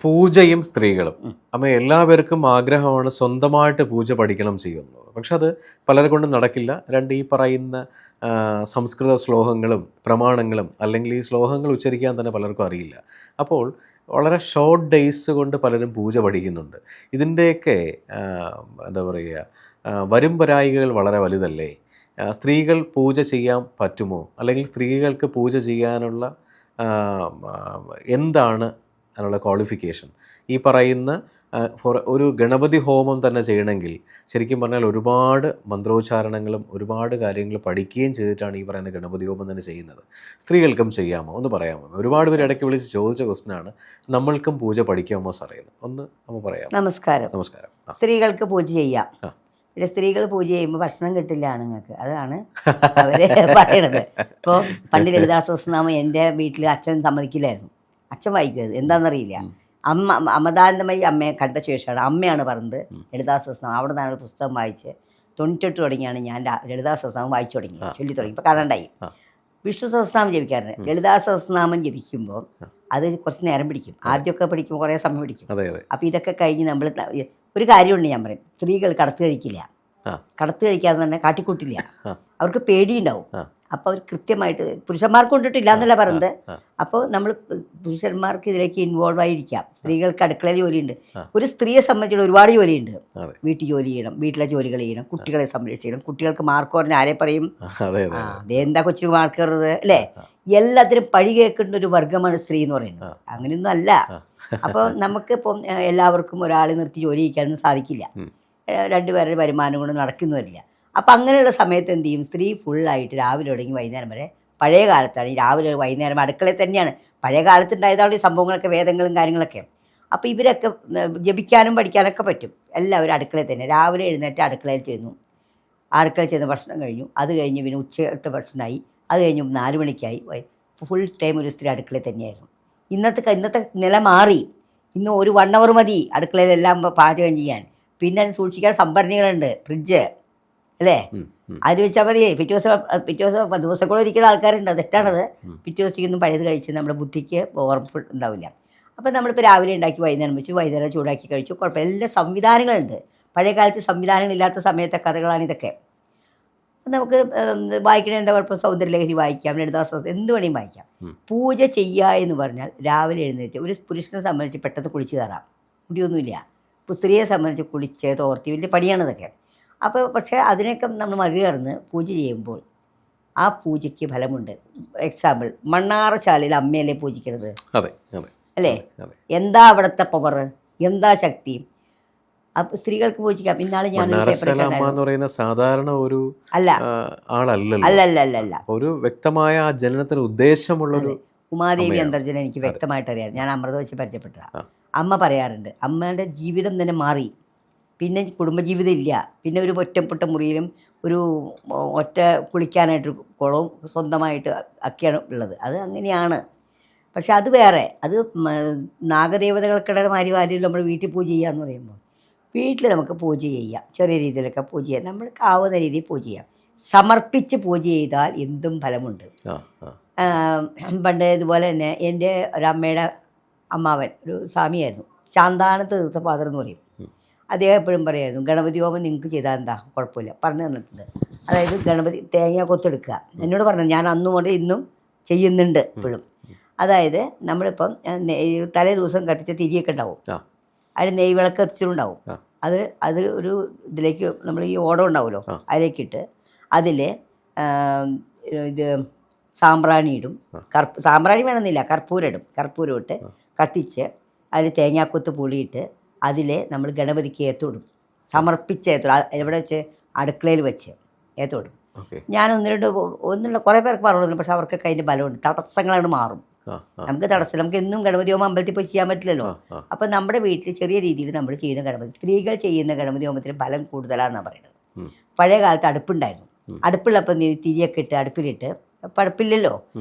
പൂജയും സ്ത്രീകളും അമ്മ എല്ലാവർക്കും ആഗ്രഹമാണ് സ്വന്തമായിട്ട് പൂജ പഠിക്കണം ചെയ്യുന്നത്. പക്ഷെ അത് പലരെ കൊണ്ടും നടക്കില്ല. ഈ പറയുന്ന സംസ്കൃത ശ്ലോകങ്ങളും പ്രമാണങ്ങളും അല്ലെങ്കിൽ ഈ ശ്ലോകങ്ങൾ ഉച്ചരിക്കാൻ തന്നെ പലർക്കും അറിയില്ല. അപ്പോൾ വളരെ ഷോർട്ട് ഡേയ്സ് കൊണ്ട് പലരും പൂജ പഠിക്കുന്നുണ്ട്. ഇതിൻ്റെയൊക്കെ എന്താ പറയുക, വരും വരായികൾ വളരെ വലുതല്ലേ? സ്ത്രീകൾ പൂജ ചെയ്യാൻ പറ്റുമോ? അല്ലെങ്കിൽ സ്ത്രീകൾക്ക് പൂജ ചെയ്യാനുള്ള എന്താണ് അതിനുള്ള ക്വാളിഫിക്കേഷൻ? ഈ പറയുന്ന ഒരു ഗണപതി ഹോമം തന്നെ ചെയ്യണമെങ്കിൽ ശരിക്കും പറഞ്ഞാൽ ഒരുപാട് മന്ത്രോച്ചാരണങ്ങളും ഒരുപാട് കാര്യങ്ങൾ പഠിക്കുകയും ചെയ്തിട്ടാണ് ഈ പറയുന്ന ഗണപതി ഹോമം തന്നെ ചെയ്യുന്നത്. സ്ത്രീകൾക്കും ചെയ്യാമോ? ഒന്ന് പറയാമോ? ഒരുപാട് പേര് ഇടയ്ക്ക് വിളിച്ച് ചോദിച്ച ക്വസ്റ്റ്യനാണ്, നമ്മൾക്കും പൂജ പഠിക്കാമോ സാറേന്ന്. ഒന്ന് നമ്മൾ പറയാം. നമസ്കാരം. നമസ്കാരം. സ്ത്രീകൾക്ക് പൂജ ചെയ്യാം. പിന്നെ സ്ത്രീകൾ പൂജ ചെയ്യുമ്പോൾ ഭക്ഷണം കിട്ടില്ല ആണുങ്ങൾക്ക്, അതാണ് അവര് പറയണത്. ഇപ്പോൾ പണ്ട് ലളിതാ സഹസ്രനാമം എൻ്റെ വീട്ടിൽ അച്ഛൻ സമ്മതിക്കില്ലായിരുന്നു. അച്ഛൻ വായിക്കുന്നത് എന്താണെന്നറിയില്ല. അമദാനന്ദമയി അമ്മയെ കണ്ട ശേഷമാണ് അമ്മയാണ് പറഞ്ഞത് ലളിതാ സഹസ്രനാമം. അവിടെ നിന്നാണ് പുസ്തകം വായിച്ച് 98 തുടങ്ങിയാണ് ഞാൻ ലളിതാ സഹസ്രനാമം വായിച്ചു തുടങ്ങി, ചൊല്ലി തുടങ്ങി. ഇപ്പോൾ കാണണ്ടായി. വിഷ്ണു സഹസ്രനാമം ജപിക്കാറുണ്ട്. ലളിതാ സഹസ്രനാമം ജപിക്കുമ്പോൾ അത് കുറച്ച് നേരം പിടിക്കും. ആദ്യമൊക്കെ പഠിക്കുമ്പോൾ കുറേ സമയം പിടിക്കും. അപ്പോൾ ഇതൊക്കെ കഴിഞ്ഞ് നമ്മൾ ഒരു കാര്യമുണ്ട്, ഞാൻ പറയും, സ്ത്രീകൾ കടത്ത് കഴിക്കില്ല. കടത്ത് കഴിക്കാതെ തന്നെ കാട്ടിക്കൂട്ടില്ല. അവർക്ക് പേടിയുണ്ടാവും. അപ്പോൾ അവർ കൃത്യമായിട്ട് പുരുഷന്മാർക്ക് കൊണ്ടിട്ടില്ല എന്നല്ല പറയുന്നത്. അപ്പോൾ നമ്മൾ പുരുഷന്മാർക്ക് ഇതിലേക്ക് ഇൻവോൾവ് ആയിരിക്കാം. സ്ത്രീകൾക്ക് അടുക്കളയിൽ ജോലിയുണ്ട്. ഒരു സ്ത്രീയെ സംബന്ധിച്ചിട്ട് ഒരുപാട് ജോലിയുണ്ട്. വീട്ടിൽ ജോലി ചെയ്യണം, വീട്ടിലെ ജോലികൾ ചെയ്യണം, കുട്ടികളെ സംരക്ഷിക്കണം. കുട്ടികൾക്ക് മാർക്ക് പറഞ്ഞ ആരെ പറയും? അതെന്താ കൊച്ചു മാർക്ക് കയറുന്നത് അല്ലേ? എല്ലാത്തിനും പഴി കേൾക്കേണ്ട ഒരു വർഗമാണ് സ്ത്രീ എന്ന് പറയുന്നത്. അങ്ങനെയൊന്നും അല്ല. അപ്പോൾ നമുക്കിപ്പം എല്ലാവർക്കും ഒരാളെ നിർത്തി ജോലി ചെയ്യിക്കാനൊന്നും സാധിക്കില്ല. രണ്ടുപേരുടെ വരുമാനം കൊണ്ട് നടക്കുന്നു വരില്ല. അപ്പം അങ്ങനെയുള്ള സമയത്ത് എന്ത് ചെയ്യും? സ്ത്രീ ഫുള്ളായിട്ട് രാവിലെ തുടങ്ങി വൈകുന്നേരം വരെ, പഴയ കാലത്താണ് ഈ രാവിലെ വൈകുന്നേരം അടുക്കളയിൽ തന്നെയാണ്. പഴയ കാലത്തുണ്ടായതാണ് ഈ സംഭവങ്ങളൊക്കെ, വേദങ്ങളും കാര്യങ്ങളൊക്കെ. അപ്പോൾ ഇവരൊക്കെ ജപിക്കാനും പഠിക്കാനൊക്കെ പറ്റും. എല്ലാവരും അടുക്കളയിൽ തന്നെ രാവിലെ എഴുന്നേറ്റ് അടുക്കളയിൽ ചെന്നു. അടുക്കളയിൽ ചെന്ന് ഭക്ഷണം കഴിഞ്ഞു. അത് കഴിഞ്ഞ് പിന്നെ ഉച്ചത്തെ ഭക്ഷണമായി. അത് കഴിഞ്ഞ് 4 മണിക്കായി. ഫുൾ ടൈം ഒരു സ്ത്രീ അടുക്കളയിൽ തന്നെയായിരുന്നു. ഇന്നത്തെ നില മാറി. ഇന്ന് ഒരു 1 hour മതി അടുക്കളയിലെല്ലാം പാചകം ചെയ്യാൻ. പിന്നെ അത് സൂക്ഷിക്കാൻ സംഭരണികളുണ്ട്, ഫ്രിഡ്ജ് അല്ലേ? അത് വെച്ചാൽ മതി. പിറ്റേ ദിവസം ദിവസങ്ങളോളം ഇരിക്കുന്ന ആൾക്കാരുണ്ട്. തെറ്റാണത്. പിറ്റേ ദിവസത്തേക്കൊന്നും പഴയത് കഴിച്ച് നമ്മുടെ ബുദ്ധിക്ക് ഓർമ്മ ഉണ്ടാവില്ല. അപ്പം നമ്മളിപ്പോൾ രാവിലെ ഉണ്ടാക്കി വൈകുന്നേരം വെച്ച്, വൈകുന്നേരം ചൂടാക്കി കഴിച്ചു, കുഴപ്പമില്ല. എല്ലാ സംവിധാനങ്ങളുണ്ട്. പഴയ കാലത്ത് സംവിധാനങ്ങളില്ലാത്ത സമയത്തെ കഥകളാണ് ഇതൊക്കെ. നമുക്ക് വായിക്കണ എന്താ കുഴപ്പം? സൗന്ദര്യലഹരി വായിക്കാം, ലളിതാസഹസ്രം, എന്ത് വേണമെങ്കിലും വായിക്കാം. പൂജ ചെയ്യുക എന്ന് പറഞ്ഞാൽ രാവിലെ എഴുന്നേറ്റ് ഒരു പുരുഷനെ സംബന്ധിച്ച് പെട്ടെന്ന് കുളിച്ച് കയറാം, മുടിയൊന്നുമില്ല. ഇപ്പോൾ സ്ത്രീയെ സംബന്ധിച്ച് കുളിച്ച് തോർത്തി വലിയ പണിയാണിതൊക്കെ. അപ്പോൾ പക്ഷേ അതിനൊക്കെ നമ്മൾ മറികടന്ന് പൂജ ചെയ്യുമ്പോൾ ആ പൂജയ്ക്ക് ഫലമുണ്ട്. എക്സാമ്പിൾ, മണ്ണാറശാലയിൽ അമ്മയല്ലേ പൂജിക്കണത് അല്ലേ? എന്താ അവിടുത്തെ പവർ, എന്താ ശക്തി? അപ്പോൾ സ്ത്രീകൾക്ക് പൂജിക്കാം. ഇന്നാളെ ഞാൻ സാധാരണ ഒരു അല്ല ഒരു വ്യക്തമായ ജനനത്തിന് ഉദ്ദേശമുള്ളൊരു ഉമാദേവി അന്തർജനം എനിക്ക് വ്യക്തമായിട്ട് അറിയാം. ഞാൻ അമൃത വെച്ച് പരിചയപ്പെട്ടതാണ്. അമ്മ പറയാറുണ്ട്, അമ്മയുടെ ജീവിതം തന്നെ മാറി. പിന്നെ കുടുംബജീവിതം ഇല്ല. പിന്നെ ഒരു ഒറ്റപ്പെട്ട മുറിയിലും ഒരു ഒറ്റ കുളിക്കാനായിട്ട് കുളവും സ്വന്തമായിട്ട് ഒക്കെയാണ് ഉള്ളത്. അത് അങ്ങനെയാണ്. പക്ഷെ അത് വേറെ. അത് നാഗദേവതകൾക്കിടെ മാരി നമ്മൾ വീട്ടിൽ പൂജ ചെയ്യുക എന്ന് പറയുമ്പോൾ, വീട്ടിൽ നമുക്ക് പൂജ ചെയ്യാം. ചെറിയ രീതിയിലൊക്കെ പൂജ ചെയ്യാം. നമ്മൾക്ക് ആവുന്ന രീതിയിൽ പൂജ ചെയ്യാം. സമർപ്പിച്ച് പൂജ ചെയ്താൽ എന്തും ഫലമുണ്ട്. പണ്ട് ഇതുപോലെ തന്നെ എൻ്റെ ഒരമ്മയുടെ അമ്മാവൻ ഒരു സ്വാമിയായിരുന്നു. ശാന്താനത്ത് തീർത്ഥപാദർ എന്ന് പറയും. അദ്ദേഹം എപ്പോഴും പറയായിരുന്നു, ഗണപതി ഹോമം നിങ്ങൾക്ക് ചെയ്താൽ എന്താ കുഴപ്പമില്ല, പറഞ്ഞു തന്നിട്ടുണ്ട്. അതായത് ഗണപതി തേങ്ങ കൊത്തെടുക്കുക. എന്നോട് പറഞ്ഞത് ഞാൻ അന്നും കൊണ്ട് ഇന്നും ചെയ്യുന്നുണ്ട് ഇപ്പോഴും. അതായത് നമ്മളിപ്പം തലേ ദിവസം കത്തിച്ച തിരിയൊക്കെ ഉണ്ടാവും. അതിൽ നെയ് വിളക്ക് കത്തിച്ചിട്ടുണ്ടാവും. അത് ഒരു ഇതിലേക്ക് നമ്മൾ ഈ ഓടം ഉണ്ടാവുമല്ലോ, അതിലേക്കിട്ട് അതിൽ ഇത് സാമ്പ്രാണി ഇടും. സാമ്പ്രാണി വേണമെന്നില്ല, കർപ്പൂരം ഇട്ട് കത്തിച്ച് അതിൽ തേങ്ങാക്കൊത്ത് പുളിയിട്ട് അതിൽ നമ്മൾ ഗണപതിക്ക് ഏത്തോടും. സമർപ്പിച്ച ഏത്തോടും. എവിടെ വെച്ച്? അടുക്കളയിൽ വെച്ച് ഏത്തോടും. ഞാൻ ഒന്നുള്ള കുറേ പേർക്ക് പറഞ്ഞില്ല. പക്ഷെ അവർക്കൊക്കെ അതിൻ്റെ ബലമുണ്ട്. തടസ്സങ്ങളാണ് മാറും. നമുക്ക് തടസ്സം, നമുക്ക് എന്നും ഗണപതി ഹോമം അമ്പലത്തിൽ പോയി ചെയ്യാൻ പറ്റില്ലല്ലോ. അപ്പം നമ്മുടെ വീട്ടിൽ ചെറിയ രീതിയിൽ നമ്മൾ ചെയ്യുന്ന ഗണപതി, സ്ത്രീകൾ ചെയ്യുന്ന ഗണപതി ഹോമത്തിന് ബലം കൂടുതലാണെന്നാണ് പറയുന്നത്. പഴയ കാലത്ത് അടുപ്പുണ്ടായിരുന്നു. അടുപ്പുള്ളപ്പം തിരിയൊക്കെ ഇട്ട് അടുപ്പിലിട്ട്, അടുപ്പില്ലല്ലോ,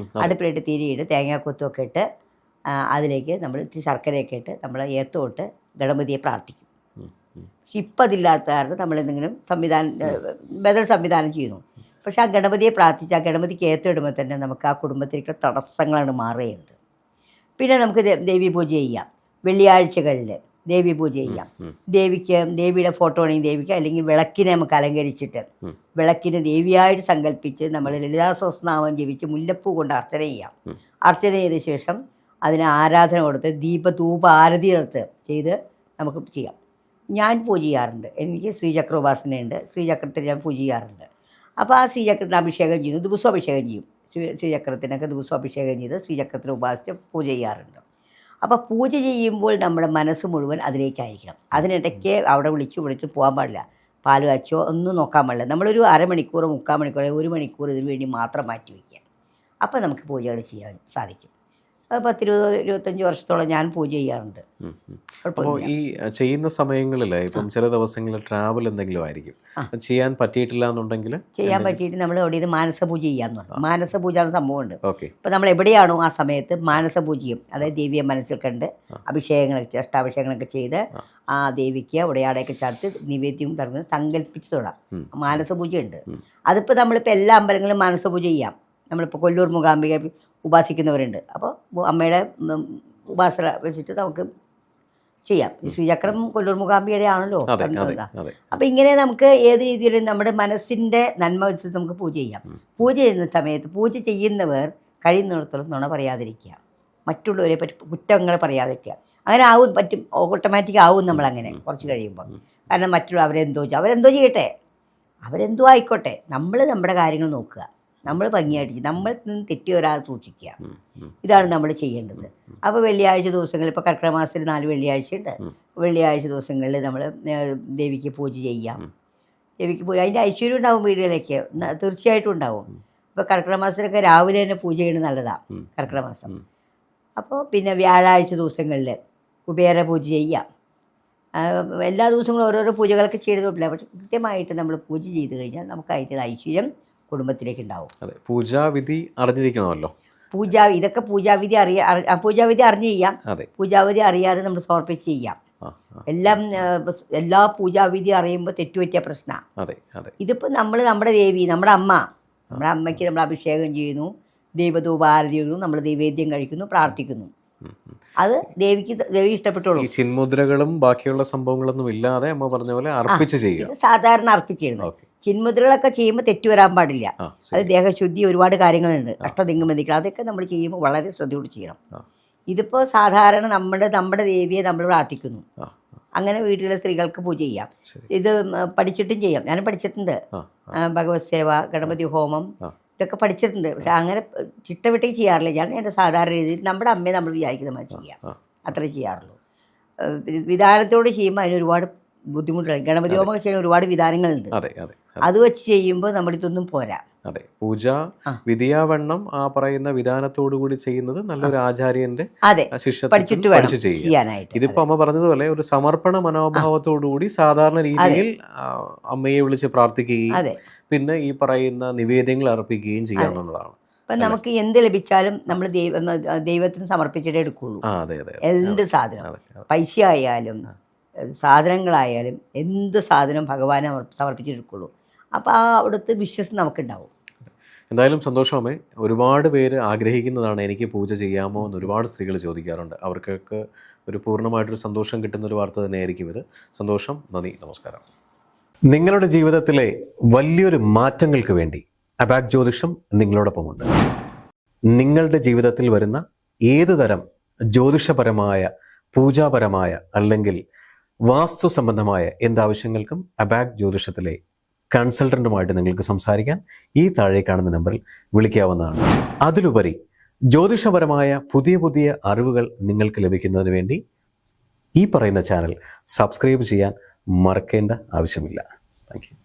അടുപ്പിലിട്ട് തിരിയിട്ട് തേങ്ങാക്കൊത്തുമൊക്കെ ഇട്ട് അതിലേക്ക് നമ്മൾ ഇത്തിരി ശർക്കരയൊക്കെ ഇട്ട് നമ്മൾ ഏത്തോട്ട് ഗണപതിയെ പ്രാർത്ഥിക്കും. പക്ഷെ ഇപ്പം അതില്ലാത്ത കാരണം നമ്മളെന്തെങ്കിലും ബദൽ സംവിധാനം ചെയ്യുന്നു. പക്ഷെ ആ ഗണപതിയെ പ്രാർത്ഥിച്ച് ആ ഗണപതിക്ക് ഏത്തിടുമ്പോൾ തന്നെ നമുക്ക് ആ കുടുംബത്തിലേക്ക് തടസ്സങ്ങളാണ് മാറുകയുള്ളത്. പിന്നെ നമുക്ക് ദേവീ പൂജ ചെയ്യാം. വെള്ളിയാഴ്ചകളിൽ ദേവി പൂജ ചെയ്യാം. ദേവിയുടെ ഫോട്ടോ ആണെങ്കിൽ ദേവിക്ക്, അല്ലെങ്കിൽ വിളക്കിനെ നമുക്ക് അലങ്കരിച്ചിട്ട് വിളക്കിനെ ദേവിയായിട്ട് സങ്കല്പിച്ച് നമ്മൾ ലളിതാ സഹസ്രനാമം ജപിച്ച് മുല്ലപ്പൂ കൊണ്ട് അർച്ചന ചെയ്യാം. അർച്ചന ചെയ്ത ശേഷം അതിന് ആരാധന കൊടുത്ത് ധൂപ ആരതി ചെയ്ത് നമുക്ക് ചെയ്യാം. ഞാൻ പൂജ ചെയ്യാറുണ്ട്. എനിക്ക് ശ്രീചക്ര ഉപാസനയുണ്ട്. ശ്രീചക്രത്തിൽ ഞാൻ പൂജ ചെയ്യാറുണ്ട്. അപ്പോൾ ആ ശ്രീചക്രത്തിന് അഭിഷേകം ചെയ്യുന്നു, ദിവസവും അഭിഷേകം ചെയ്യും. ശ്രീചക്രത്തിനൊക്കെ ദിവസവും അഭിഷേകം ചെയ്ത് ശ്രീചക്രത്തിന് ഉപാസിച്ച് പൂജ ചെയ്യാറുണ്ട്. അപ്പോൾ പൂജ ചെയ്യുമ്പോൾ നമ്മുടെ മനസ്സ് മുഴുവൻ അതിലേക്കായിരിക്കണം. അതിനിടയ്ക്ക് അവിടെ വിളിച്ചു പോകാൻ പാടില്ല. പാല് കാച്ചോ ഒന്നും നോക്കാൻ പാടില്ല. നമ്മളൊരു അരമണിക്കൂർ 3/4 മണിക്കൂർ 1 മണിക്കൂർ ഇതിനു വേണ്ടി മാത്രം മാറ്റി വയ്ക്കുക. അപ്പോൾ നമുക്ക് പൂജകൾ ചെയ്യാൻ സാധിക്കും. 10-25 വർഷത്തോളം ഞാൻ പൂജ ചെയ്യാറുണ്ട്. അപ്പോൾ ഈ ചെയ്യുന്ന സമയങ്ങളിൽ ഇപ്പം ചില ദിവസങ്ങളിൽ ട്രാവൽ എന്തെങ്കിലും ആയിരിക്കും, ചെയ്യാൻ പറ്റിയിട്ടില്ല എന്നുണ്ടെങ്കിൽ ചെയ്യാൻ പറ്റിയിട്ട് നമ്മൾ അവിടെ ഇത് മാനസപൂജ ചെയ്യാന്ന് പറഞ്ഞു. മാനസപൂജ ആണ് സംഭവമുണ്ട്. ഓക്കെ. ഇപ്പം നമ്മൾ എവിടെയാണോ ആ സമയത്ത് മാനസപൂജ ചെയ്യും. അതായത് ദേവിയെ മനസ്സിൽ കണ്ട് അഭിഷേകങ്ങളൊക്കെ അഷ്ടാഭിഷേകങ്ങളൊക്കെ ചെയ്ത് ആ ദേവിക്ക് ഉടയാടയൊക്കെ ചേർത്ത് നിവേദ്യം തരുന്നത് സങ്കല്പിച്ച് തൊടാം. മാനസപൂജ ഉണ്ട്. അതിപ്പോൾ നമ്മളിപ്പോൾ എല്ലാ അമ്പലങ്ങളിലും മാനസപൂജ ചെയ്യാം. നമ്മളിപ്പോൾ കൊല്ലൂർ മൂകാംബിക ഉപാസിക്കുന്നവരുണ്ട്. അപ്പോൾ അമ്മയുടെ ഉപാസന വെച്ചിട്ട് നമുക്ക് ചെയ്യാം. ശ്രീചക്രം കൊല്ലൂർ മൂകാംബികയുടെ ആണല്ലോ. അപ്പം ഇങ്ങനെ നമുക്ക് ഏത് രീതിയിലും നമ്മുടെ മനസ്സിൻ്റെ നന്മ വെച്ചിട്ട് നമുക്ക് പൂജ ചെയ്യാം. പൂജ ചെയ്യുന്ന സമയത്ത് പൂജ ചെയ്യുന്നവർ കഴിയുന്നിടത്തോളം നുണ പറയാതിരിക്കുക, മറ്റുള്ളവരെ പറ്റി കുറ്റങ്ങൾ പറയാതിരിക്കുക. അങ്ങനെ പറ്റും, ഓട്ടോമാറ്റിക് ആവും നമ്മളങ്ങനെ കുറച്ച് കഴിയുമ്പോൾ. കാരണം മറ്റുള്ള അവരെന്തോ ചെയ്യട്ടെ, അവരെന്തോ ആയിക്കോട്ടെ, നമ്മൾ നമ്മുടെ കാര്യങ്ങൾ നോക്കുക, നമ്മൾ ഭംഗിയായിട്ട് നമ്മൾ തെറ്റി ഒരാൾ സൂക്ഷിക്കുക. ഇതാണ് നമ്മൾ ചെയ്യേണ്ടത്. അപ്പോൾ വെള്ളിയാഴ്ച ദിവസങ്ങളിൽ ഇപ്പോൾ കർക്കിടക മാസത്തിൽ 4 വെള്ളിയാഴ്ചയുണ്ട്. വെള്ളിയാഴ്ച ദിവസങ്ങളിൽ നമ്മൾ ദേവിക്ക് പൂജ ചെയ്യാം. ദേവിക്ക് പൂജ, അതിൻ്റെ ഐശ്വര്യം ഉണ്ടാവും വീടുകളിലേക്ക്, തീർച്ചയായിട്ടും ഉണ്ടാവും. ഇപ്പോൾ കർക്കിടക മാസത്തിലൊക്കെ രാവിലെ തന്നെ പൂജ ചെയ്യുന്നത് നല്ലതാണ്, കർക്കിടക മാസം. അപ്പോൾ പിന്നെ വ്യാഴാഴ്ച ദിവസങ്ങളിൽ കുബേര പൂജ ചെയ്യാം. എല്ലാ ദിവസങ്ങളും ഓരോരോ പൂജകളൊക്കെ ചെയ്തിട്ടില്ല. പക്ഷെ കൃത്യമായിട്ട് നമ്മൾ പൂജ ചെയ്ത് കഴിഞ്ഞാൽ നമുക്ക് അതിൻ്റെ ഐശ്വര്യം കുടുംബത്തിലേക്ക് ഉണ്ടാവും. അതെ, പൂജാവിധി അറിഞ്ഞിരിക്കണമല്ലോ. ഇതൊക്കെ പൂജാവിധി അറിഞ്ഞ് ചെയ്യാം. പൂജാവിധി അറിയാതെ നമ്മൾ സമർപ്പിച്ച് ചെയ്യാം. എല്ലാ പൂജാവിധി അറിയുമ്പോൾ തെറ്റുപറ്റിയ പ്രശ്നമാണ്. ഇതിപ്പോൾ നമ്മൾ നമ്മുടെ ദേവി, നമ്മുടെ അമ്മയ്ക്ക് നമ്മൾ അഭിഷേകം ചെയ്യുന്നു, ദൈവധൂപാരതി ചെയ്യുന്നു, നമ്മൾ ദൈവേദ്യം കഴിക്കുന്നു, പ്രാർത്ഥിക്കുന്നു. അത് ദേവി ഇഷ്ടപ്പെട്ടോളൂ. ഈ ചിന്മുദ്രകളും ബാക്കിയുള്ള സംഭവങ്ങളൊന്നും ഇല്ലാതെ അമ്മ പറഞ്ഞ പോലെ അർപ്പിച്ച് ചെയ്യുക. സാധാരണ അർപ്പിച്ചിരുന്നു. ചിന്മുദ്രകളൊക്കെ ചെയ്യുമ്പോൾ തെറ്റു വരാൻ പാടില്ല. അത് ദേഹശുദ്ധി ഒരുപാട് കാര്യങ്ങളുണ്ട്, അഷ്ടദിങ്കുമതികൾ, അതൊക്കെ നമ്മൾ ചെയ്യുമ്പോൾ വളരെ ശ്രദ്ധയോട് ചെയ്യണം. ഇതിപ്പോൾ സാധാരണ നമ്മുടെ ദേവിയെ നമ്മൾ പ്രാർത്ഥിക്കുന്നു. അങ്ങനെ വീട്ടിലെ സ്ത്രീകൾക്ക് പൂജ ചെയ്യാം. ഇത് പഠിച്ചിട്ടും ചെയ്യാം. ഞാനും പഠിച്ചിട്ടുണ്ട്. ഭഗവത് സേവ, ഗണപതി ഹോമം ഇതൊക്കെ പഠിച്ചിട്ടുണ്ട്. പക്ഷെ അങ്ങനെ ചിട്ടവിട്ടേ ചെയ്യാറില്ല. ഞാൻ എൻ്റെ സാധാരണ രീതിയിൽ നമ്മുടെ അമ്മയെ നമ്മൾ വിചാരിക്കുന്ന മാതിരി ചെയ്യാം, അത്രേ ചെയ്യാറുള്ളൂ. വിധാനത്തോട് ചെയ്യുമ്പോൾ അതിന് ഒരുപാട് ബുദ്ധിമുട്ടാണ്. ഗണപതി ഹോമം ചെയ്യാൻ ഒരുപാട് വിധാനങ്ങളുണ്ട്. അത് വെച്ച് ചെയ്യുമ്പോൾ നമ്മുടെ ഇതൊന്നും പോരാ. അതെ, പൂജ വിധിയാവണ്ണം ആ പറയുന്ന വിധാനത്തോടു കൂടി ചെയ്യുന്നത് നല്ലൊരു ആചാര്യന്റെ ശിഷ്യത്വത്തിൽ പഠിച്ചു ചെയ്യാനായിട്ട്. ഇതിപ്പോ അമ്മ പറഞ്ഞതുപോലെ ഒരു സമർപ്പണ മനോഭാവത്തോടുകൂടി സാധാരണ രീതിയിൽ അമ്മയെ വിളിച്ച് പ്രാർത്ഥിക്കുകയും പിന്നെ ഈ പറയുന്ന നിവേദ്യങ്ങൾ അർപ്പിക്കുകയും ചെയ്യാന്നുള്ളതാണ്. അപ്പം നമുക്ക് എന്ത് ലഭിച്ചാലും നമ്മൾ ദൈവത്തിന് സമർപ്പിച്ചിട്ടേ എടുക്കുള്ളൂ. എന്ത് സാധനം, പൈസ ആയാലും സാധനങ്ങളായാലും എന്ത് സാധനം ഭഗവാനെ സമർപ്പിച്ചെടുക്കുള്ളൂ. അപ്പോൾ ആ അവിടുത്തെ വിശ്വാസം നമുക്കുണ്ടാവും. എന്തായാലും സന്തോഷമേ. ഒരുപാട് പേര് ആഗ്രഹിക്കുന്നതാണ് എനിക്ക് പൂജ ചെയ്യാമോ എന്ന് ഒരുപാട് സ്ത്രീകൾ ചോദിക്കാറുണ്ട്. അവർക്കൊക്കെ ഒരു പൂർണ്ണമായിട്ടൊരു സന്തോഷം കിട്ടുന്നൊരു വാർത്ത തന്നെയായിരിക്കും ഇത്. സന്തോഷം, നന്ദി, നമസ്കാരം. നിങ്ങളുടെ ജീവിതത്തിലെ വലിയൊരു മാറ്റങ്ങൾക്ക് വേണ്ടി അബാക് ജ്യോതിഷം നിങ്ങളോടൊപ്പമുണ്ട്. നിങ്ങളുടെ ജീവിതത്തിൽ വരുന്ന ഏതു തരം ജ്യോതിഷപരമായ, പൂജാപരമായ അല്ലെങ്കിൽ വാസ്തു സംബന്ധമായ എന്താവശ്യങ്ങൾക്കും അബാക് ജ്യോതിഷത്തിലെ കൺസൾട്ടൻറ്റുമായിട്ട് നിങ്ങൾക്ക് സംസാരിക്കാൻ ഈ താഴെ കാണുന്ന നമ്പറിൽ വിളിക്കാവുന്നതാണ്. അതിലുപരി ജ്യോതിഷപരമായ പുതിയ അറിവുകൾ നിങ്ങൾക്ക് ലഭിക്കുന്നതിന് വേണ്ടി ഈ പറയുന്ന ചാനൽ സബ്സ്ക്രൈബ് ചെയ്യാൻ മറക്കേണ്ട ആവശ്യമില്ല. Thank you.